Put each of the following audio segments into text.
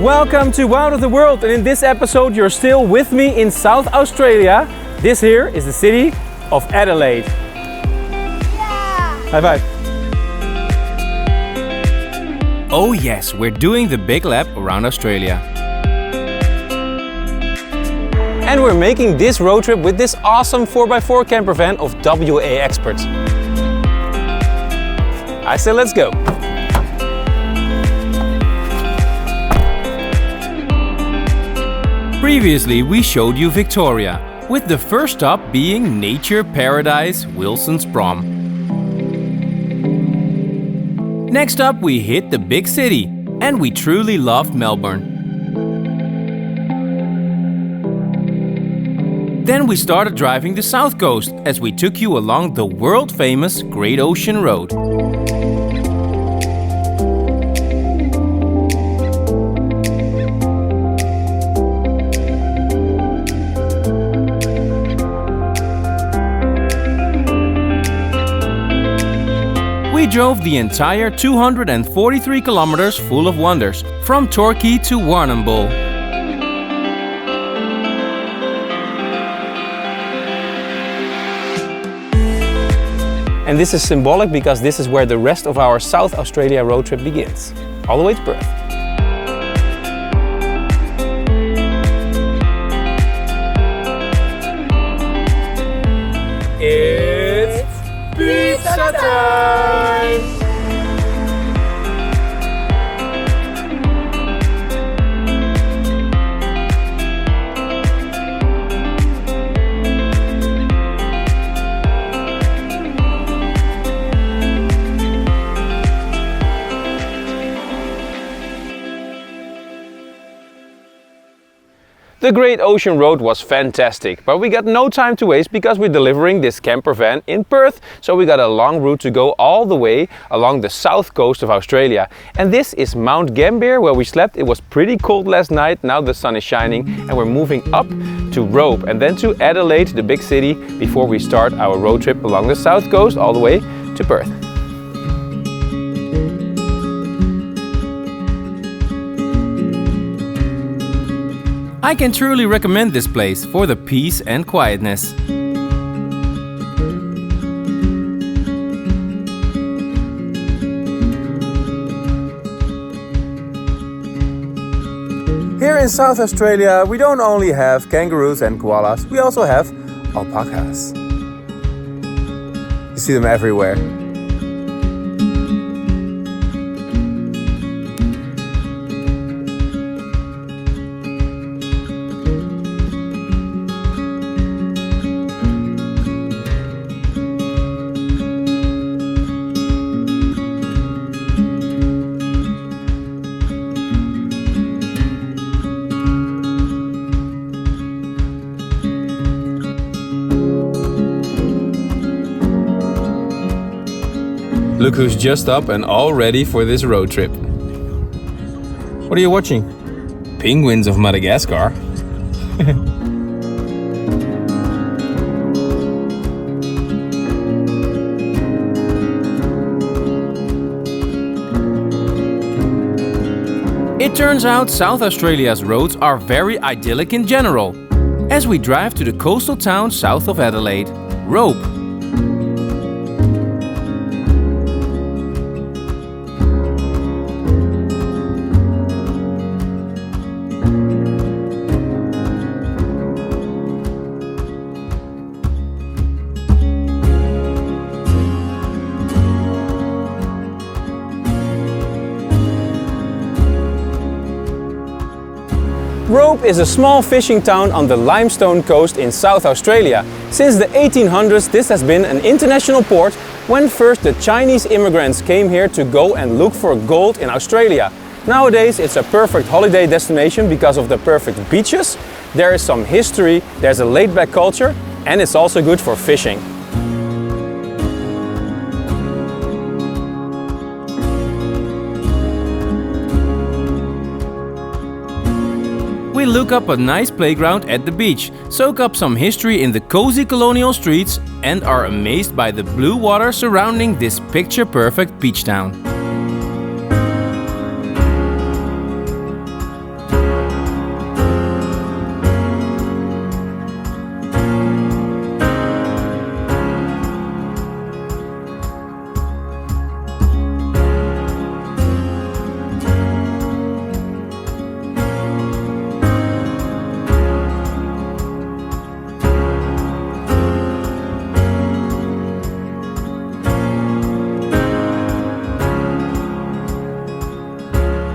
Welcome to Wild of the World, and in this episode you're still with me in South Australia. This here is the city of Adelaide. Yeah! High five. Oh yes, we're doing the big lap around Australia. And we're making this road trip with this awesome 4x4 camper van of WA experts. I say let's go. Previously we showed you Victoria, with the first stop being nature paradise Wilson's Prom. Next up we hit the big city, and we truly loved Melbourne. Then we started driving the south coast as we took you along the world-famous Great Ocean Road. We drove the entire 243 kilometers full of wonders, from Torquay to Warnambool. And this is symbolic because this is where the rest of our South Australia road trip begins, all the way to Perth. It's pizza time! The Great Ocean Road was fantastic, but we got no time to waste because we're delivering this camper van in Perth, so we got a long route to go all the way along the south coast of Australia. And this is Mount Gambier where we slept. It was pretty cold last night, now the sun is shining, and we're moving up to Robe and then to Adelaide, the big city, before we start our road trip along the south coast all the way to Perth. I can truly recommend this place for the peace and quietness. Here in South Australia, we don't only have kangaroos and koalas, we also have alpacas. You see them everywhere. Look who's just up and all ready for this road trip. What are you watching? Penguins of Madagascar. It turns out South Australia's roads are very idyllic in general, as we drive to the coastal town south of Adelaide, Robe. Robe is a small fishing town on the limestone coast in South Australia. Since the 1800s this has been an international port when first the Chinese immigrants came here to go and look for gold in Australia. Nowadays it's a perfect holiday destination because of the perfect beaches, there is some history, there's a laid-back culture, and it's also good for fishing. We look up a nice playground at the beach, soak up some history in the cozy colonial streets, and are amazed by the blue water surrounding this picture-perfect beach town.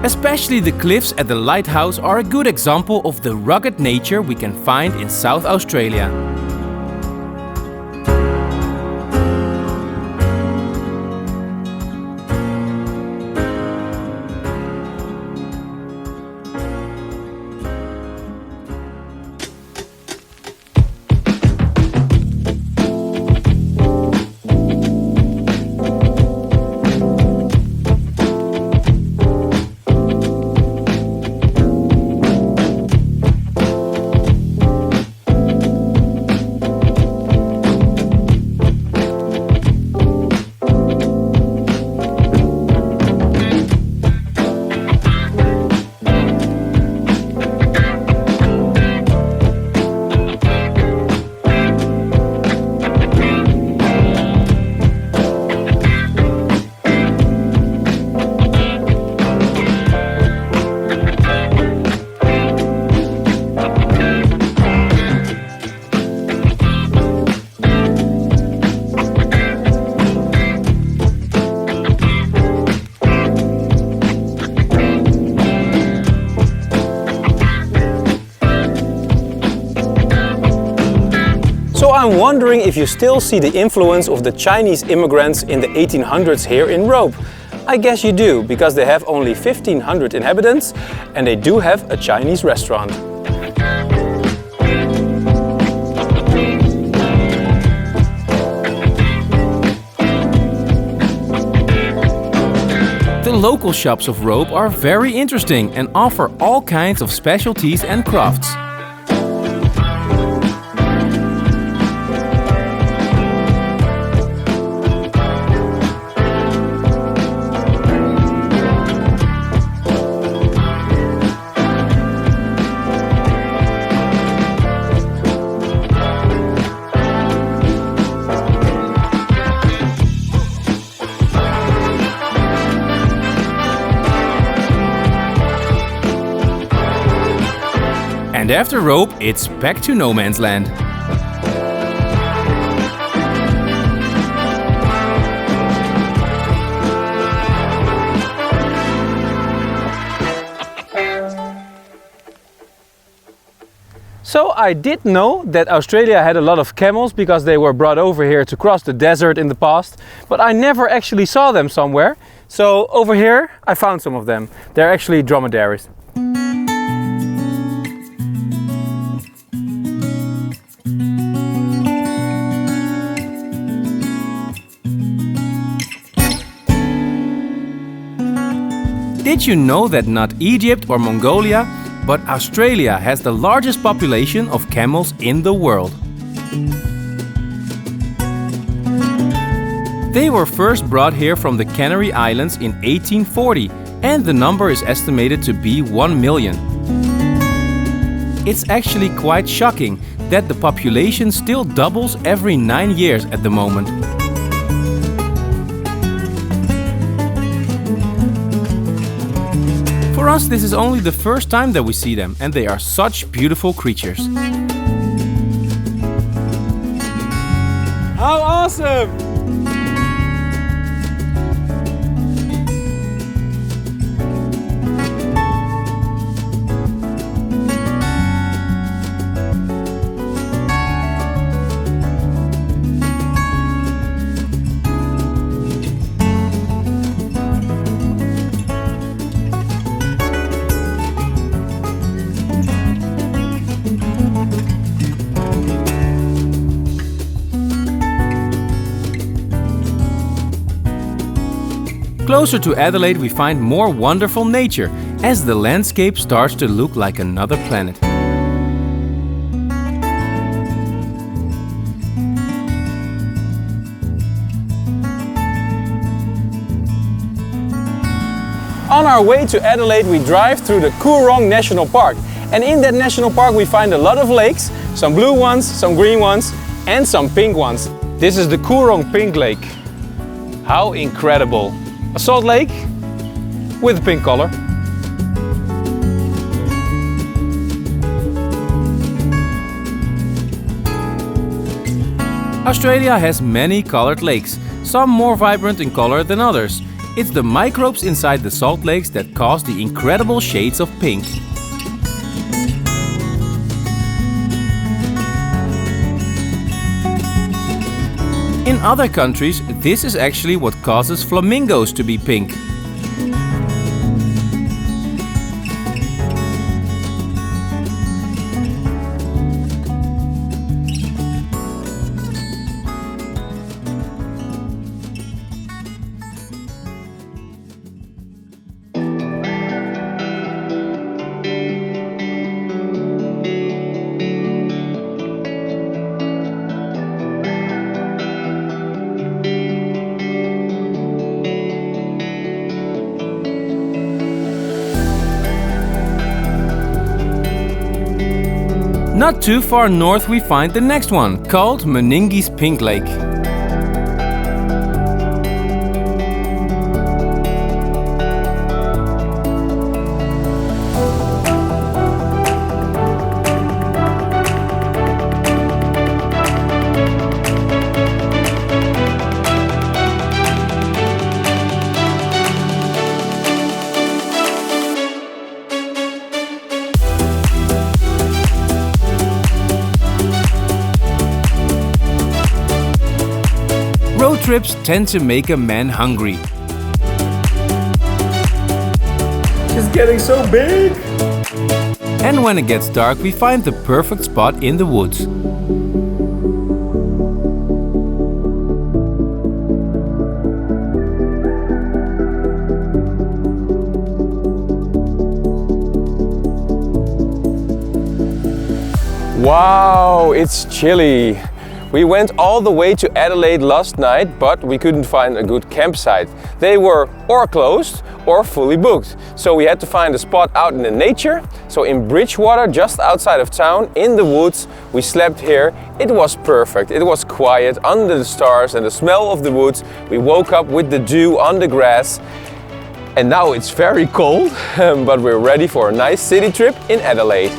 Especially the cliffs at the lighthouse are a good example of the rugged nature we can find in South Australia. So I'm wondering if you still see the influence of the Chinese immigrants in the 1800s here in Robe. I guess you do, because they have only 1,500 inhabitants and they do have a Chinese restaurant. The local shops of Robe are very interesting and offer all kinds of specialties and crafts. And after Robe, it's back to no man's land. So I did know that Australia had a lot of camels because they were brought over here to cross the desert in the past, but I never actually saw them somewhere. So over here I found some of them. They're actually dromedaries. Did you know that not Egypt or Mongolia, but Australia has the largest population of camels in the world? They were first brought here from the Canary Islands in 1840, and the number is estimated to be 1 million. It's actually quite shocking that the population still doubles every 9 years at the moment. For us, this is only the first time that we see them, and they are such beautiful creatures. How awesome! Closer to Adelaide, we find more wonderful nature as the landscape starts to look like another planet. On our way to Adelaide, we drive through the Coorong National Park. And in that national park we find a lot of lakes, some blue ones, some green ones and some pink ones. This is the Coorong Pink Lake. How incredible! A salt lake with a pink color. Australia has many colored lakes, some more vibrant in color than others. It's the microbes inside the salt lakes that cause the incredible shades of pink. In other countries, this is actually what causes flamingos to be pink. Not too far north we find the next one, called Meningi's Pink Lake. Road trips tend to make a man hungry. It's getting so big! And when it gets dark, we find the perfect spot in the woods. Wow, it's chilly. We went all the way to Adelaide last night, but we couldn't find a good campsite. They were or closed or fully booked. So we had to find a spot out in the nature. So in Bridgewater, just outside of town, in the woods, we slept here. It was perfect. It was quiet, under the stars and the smell of the woods. We woke up with the dew on the grass. And now it's very cold, but we're ready for a nice city trip in Adelaide.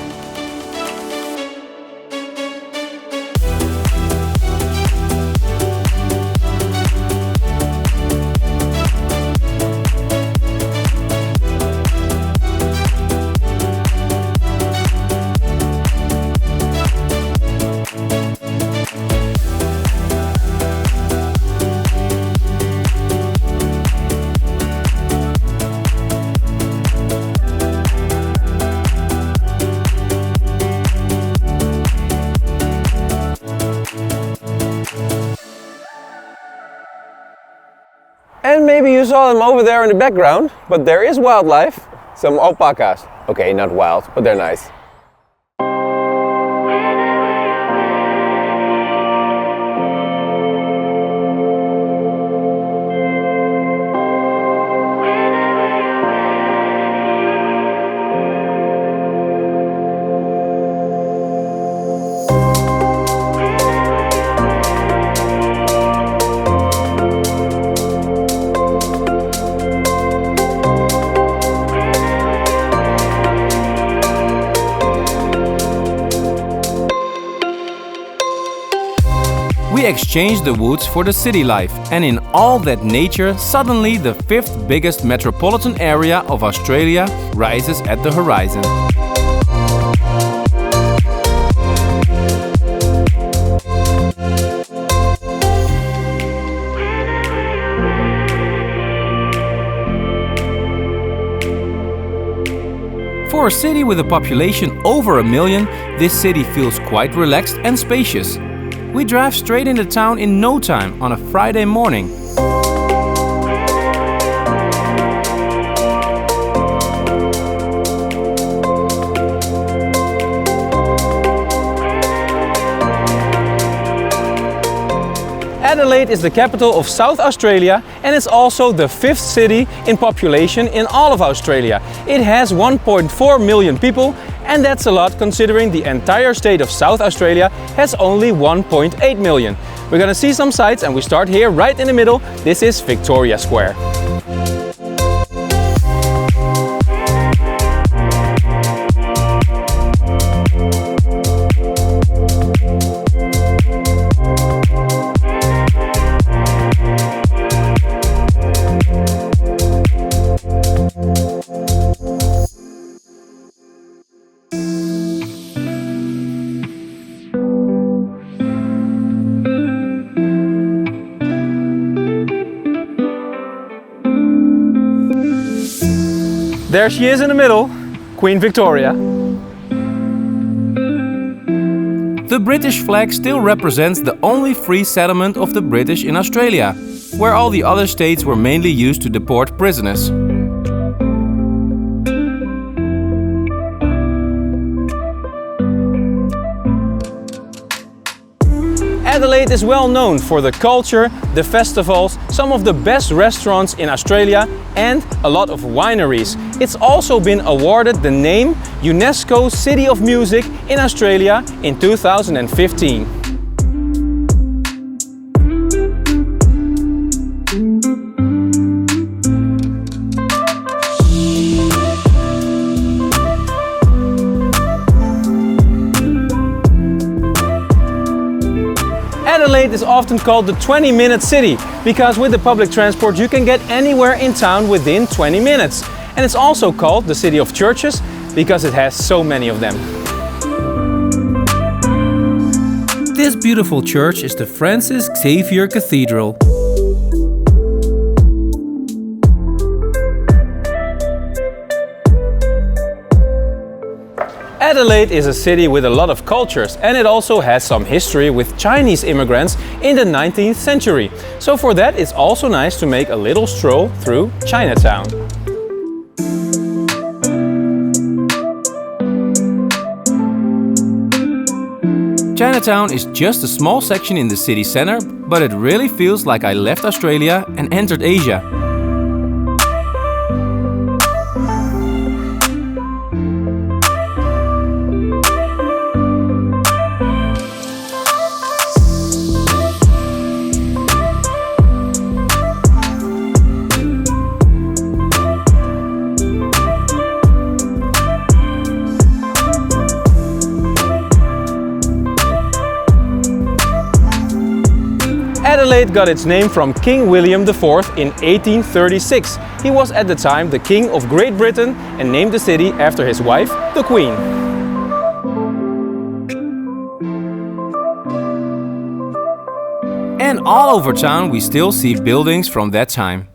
And maybe you saw them over there in the background, but there is wildlife. Some alpacas. Okay, not wild, but they're nice. We exchanged the woods for the city life, and in all that nature, suddenly the fifth biggest metropolitan area of Australia rises at the horizon. For a city with a population over 1 million, this city feels quite relaxed and spacious. We drive straight into town in no time on a Friday morning. Adelaide is the capital of South Australia and it's also the fifth city in population in all of Australia. It has 1.4 million people, and that's a lot considering the entire state of South Australia has only 1.8 million. We're gonna see some sights and we start here right in the middle. This is Victoria Square. There she is in the middle, Queen Victoria. The British flag still represents the only free settlement of the British in Australia, where all the other states were mainly used to deport prisoners. Adelaide is well known for the culture, the festivals, some of the best restaurants in Australia and a lot of wineries. It's also been awarded the name UNESCO City of Music in Australia in 2015. Adelaide is often called the 20-minute city because with the public transport you can get anywhere in town within 20 minutes. And it's also called the city of churches because it has so many of them. This beautiful church is the Francis Xavier Cathedral. Adelaide is a city with a lot of cultures and it also has some history with Chinese immigrants in the 19th century. So for that it's also nice to make a little stroll through Chinatown. Chinatown is just a small section in the city center, but it really feels like I left Australia and entered Asia. Adelaide got its name from King William IV in 1836. He was at the time the King of Great Britain and named the city after his wife, the Queen. And all over town we still see buildings from that time.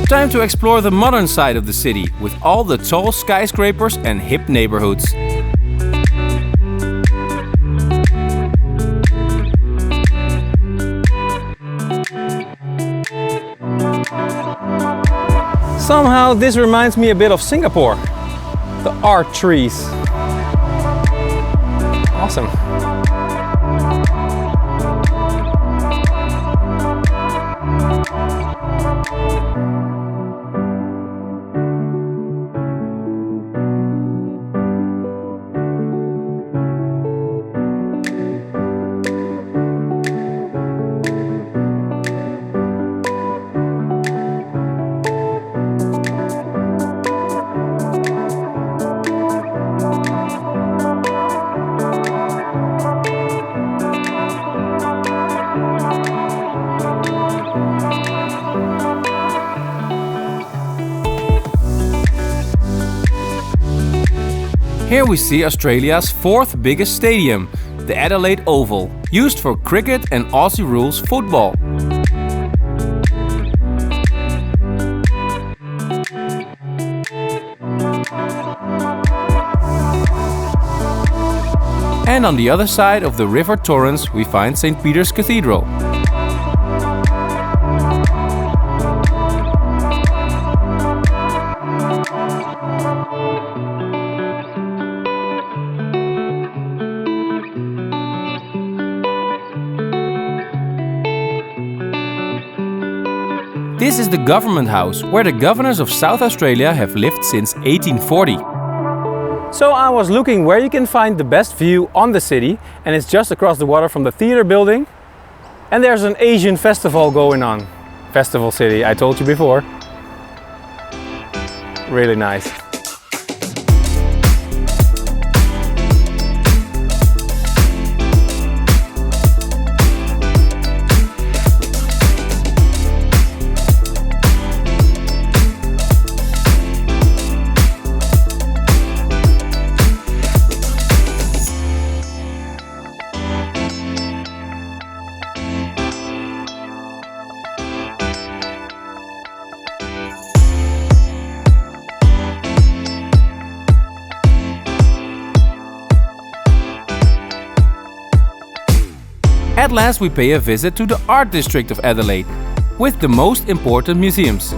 Time to explore the modern side of the city with all the tall skyscrapers and hip neighborhoods. Somehow this reminds me a bit of Singapore. The art trees. Awesome. Here we see Australia's fourth biggest stadium, the Adelaide Oval, used for cricket and Aussie rules football. And on the other side of the River Torrens we find St. Peter's Cathedral. This is the Government House, where the governors of South Australia have lived since 1840. So I was looking where you can find the best view on the city, and it's just across the water from the theatre building. And there's an Asian festival going on. Festival city, I told you before. Really nice. At last we pay a visit to the art district of Adelaide, with the most important museums.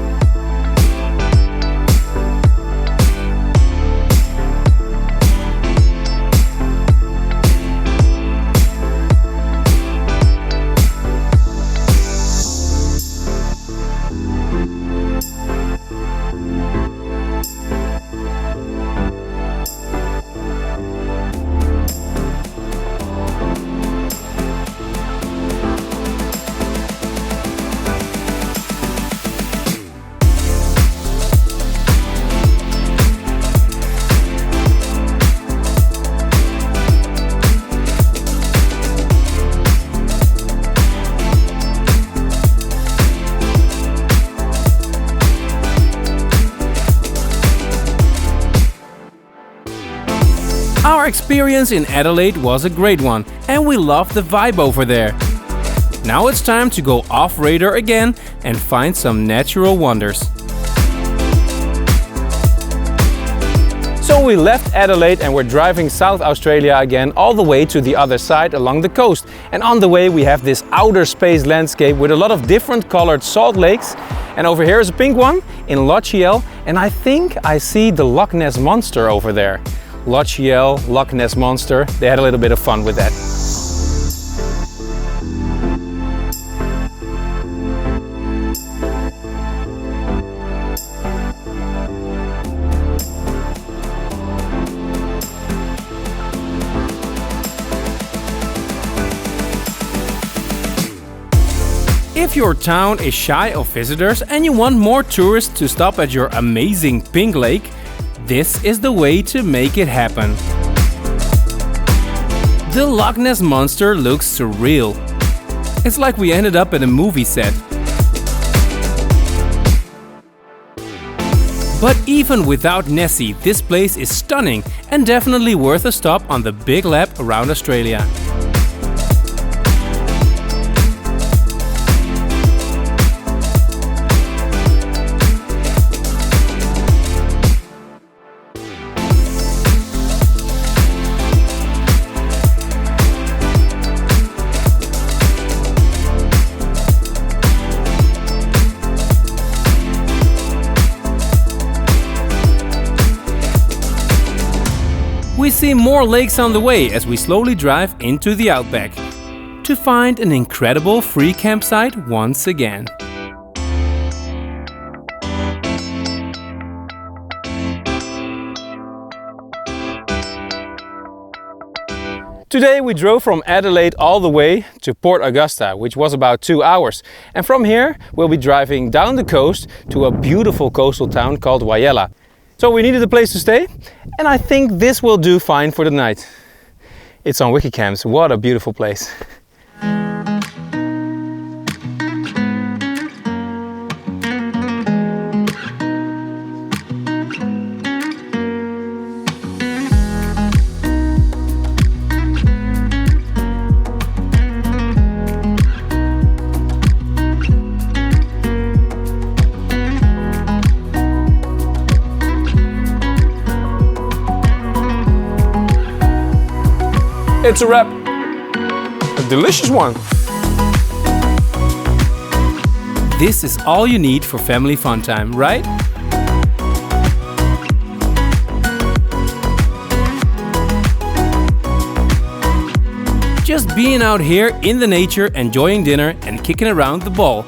Our experience in Adelaide was a great one, and we loved the vibe over there. Now it's time to go off-radar again and find some natural wonders. So we left Adelaide and we're driving South Australia again, all the way to the other side along the coast. And on the way we have this outer space landscape with a lot of different colored salt lakes. And over here is a pink one in Whyalla, and I think I see the Loch Ness Monster over there. Whyalla, Loch Ness Monster, they had a little bit of fun with that. If your town is shy of visitors and you want more tourists to stop at your amazing pink lake, this is the way to make it happen. The Loch Ness Monster looks surreal. It's like we ended up at a movie set. But even without Nessie, this place is stunning and definitely worth a stop on the big lap around Australia. We see more lakes on the way as we slowly drive into the Outback to find an incredible free campsite once again. Today we drove from Adelaide all the way to Port Augusta, which was about 2 hours. And from here we'll be driving down the coast to a beautiful coastal town called Whyalla. So we needed a place to stay, and I think this will do fine for the night. It's on Wikicams, what a beautiful place. It's a wrap. A delicious one. This is all you need for family fun time, right? Just being out here in the nature, enjoying dinner and kicking around the ball.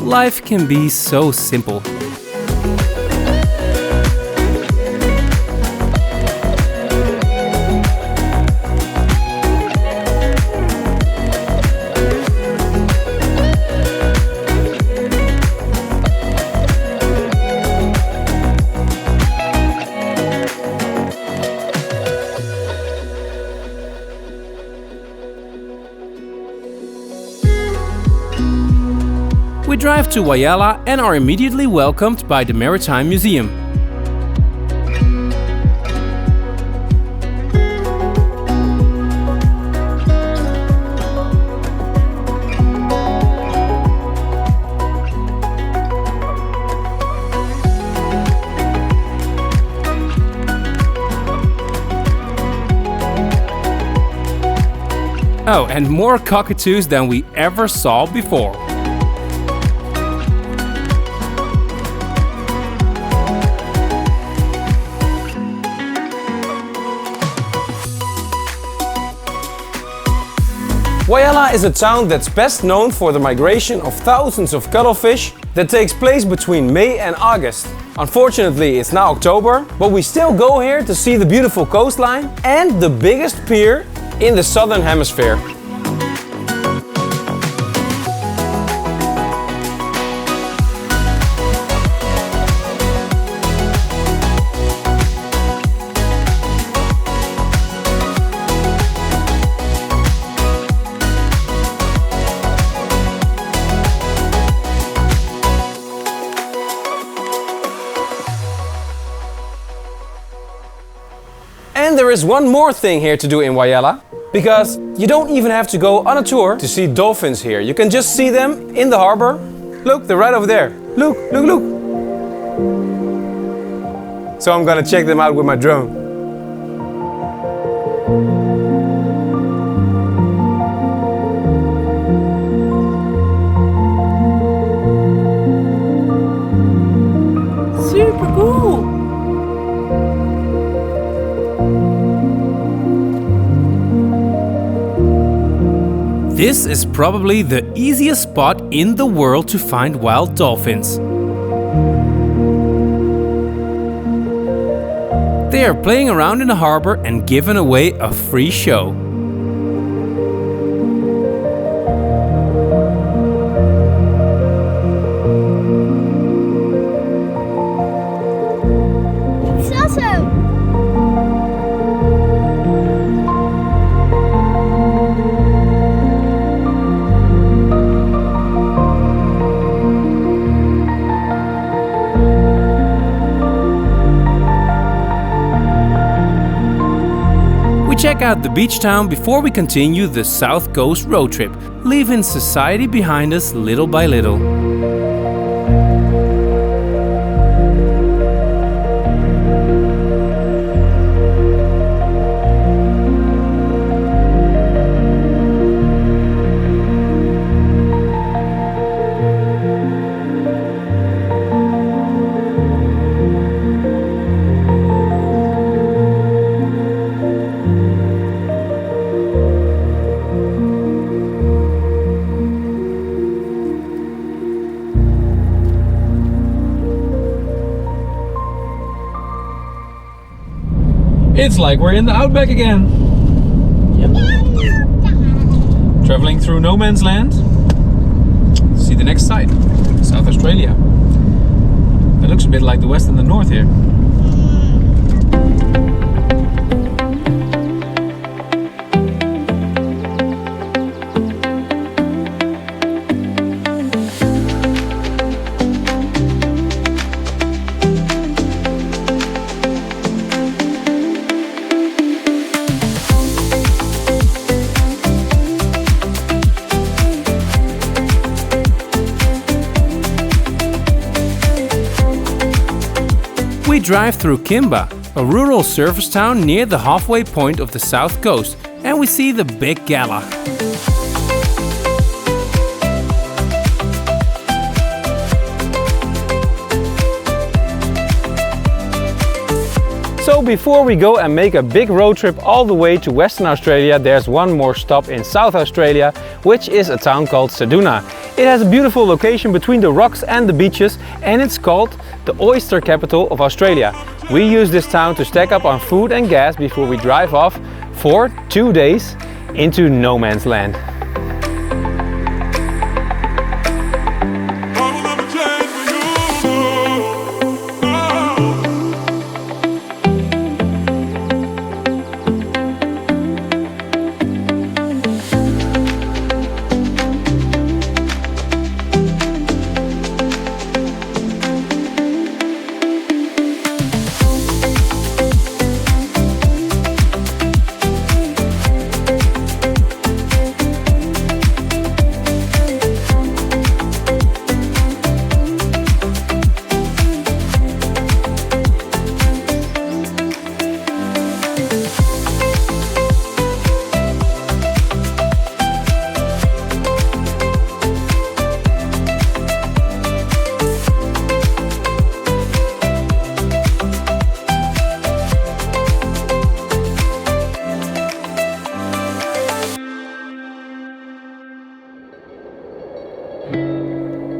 Life can be so simple. We drive to Whyalla and are immediately welcomed by the Maritime Museum. Oh, and more cockatoos than we ever saw before. Whyalla is a town that's best known for the migration of thousands of cuttlefish that takes place between May and August. Unfortunately, it's now October, but we still go here to see the beautiful coastline and the biggest pier in the southern hemisphere. And there is one more thing here to do in Whyalla, because you don't even have to go on a tour to see dolphins here. You can just see them in the harbor. Look, they're right over there. Look, look, look. So I'm gonna check them out with my drone. Super cool. This is probably the easiest spot in the world to find wild dolphins. They are playing around in the harbor and giving away a free show. It's awesome. Check out the beach town before we continue the South Coast road trip, leaving society behind us little by little. It's like we're in the Outback again. Traveling through no man's land. See the next site, South Australia. It looks a bit like the west and the north here. We drive through Kimba, a rural surface town near the halfway point of the south coast, and we see the Big Gala. So before we go and make a big road trip all the way to Western Australia, there's one more stop in South Australia, which is a town called Ceduna. It has a beautiful location between the rocks and the beaches, and it's called the oyster capital of Australia. We use this town to stack up on food and gas before we drive off for 2 days into no man's land.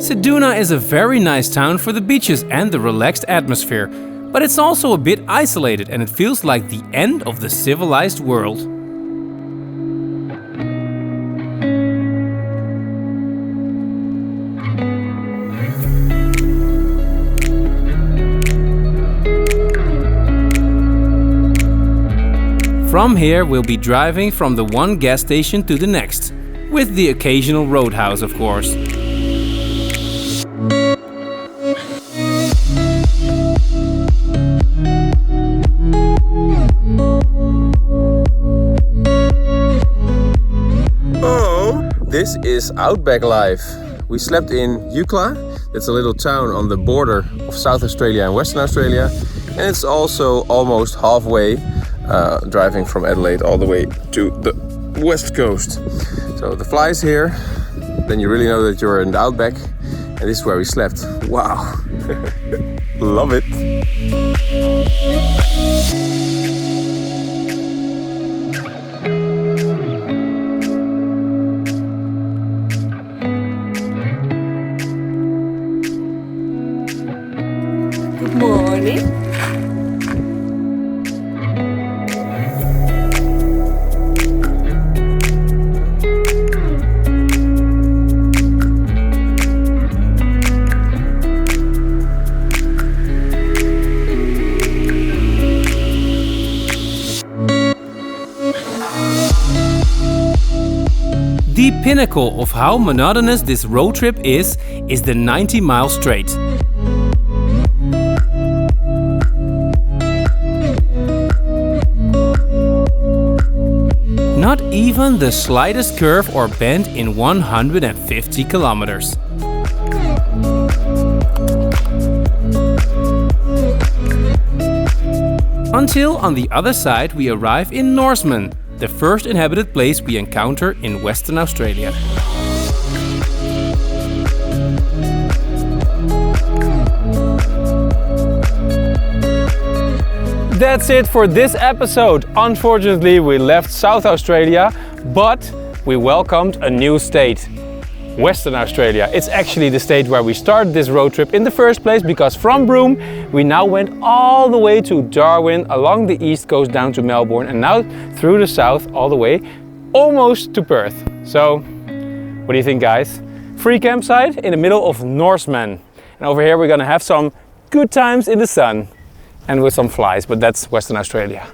Ceduna is a very nice town for the beaches and the relaxed atmosphere, but it's also a bit isolated and it feels like the end of the civilized world. From here we'll be driving from the one gas station to the next, with the occasional roadhouse of course. This is Outback life. We slept in Whyalla. It's a little town on the border of South Australia and Western Australia. And it's also almost halfway, driving from Adelaide all the way to the west coast. So the flies here, then you really know that you're in the Outback. And this is where we slept. Wow. Love it. Morning. The pinnacle of how monotonous this road trip is the 90-mile straight. Not even the slightest curve or bend in 150 kilometers. Until on the other side we arrive in Norseman, the first inhabited place we encounter in Western Australia. That's it for this episode. Unfortunately, we left South Australia, but we welcomed a new state, Western Australia. It's actually the state where we started this road trip in the first place, because from Broome we now went all the way to Darwin, along the east coast down to Melbourne, and now through the south all the way almost to Perth. So what do you think, guys? Free campsite in the middle of Norseman. And over here we're gonna have some good times in the sun and with some flies, but that's Western Australia.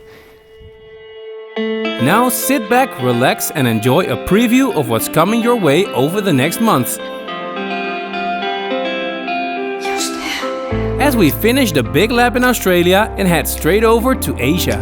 Now sit back, relax and enjoy a preview of what's coming your way over the next month. As we finish the big lap in Australia and head straight over to Asia.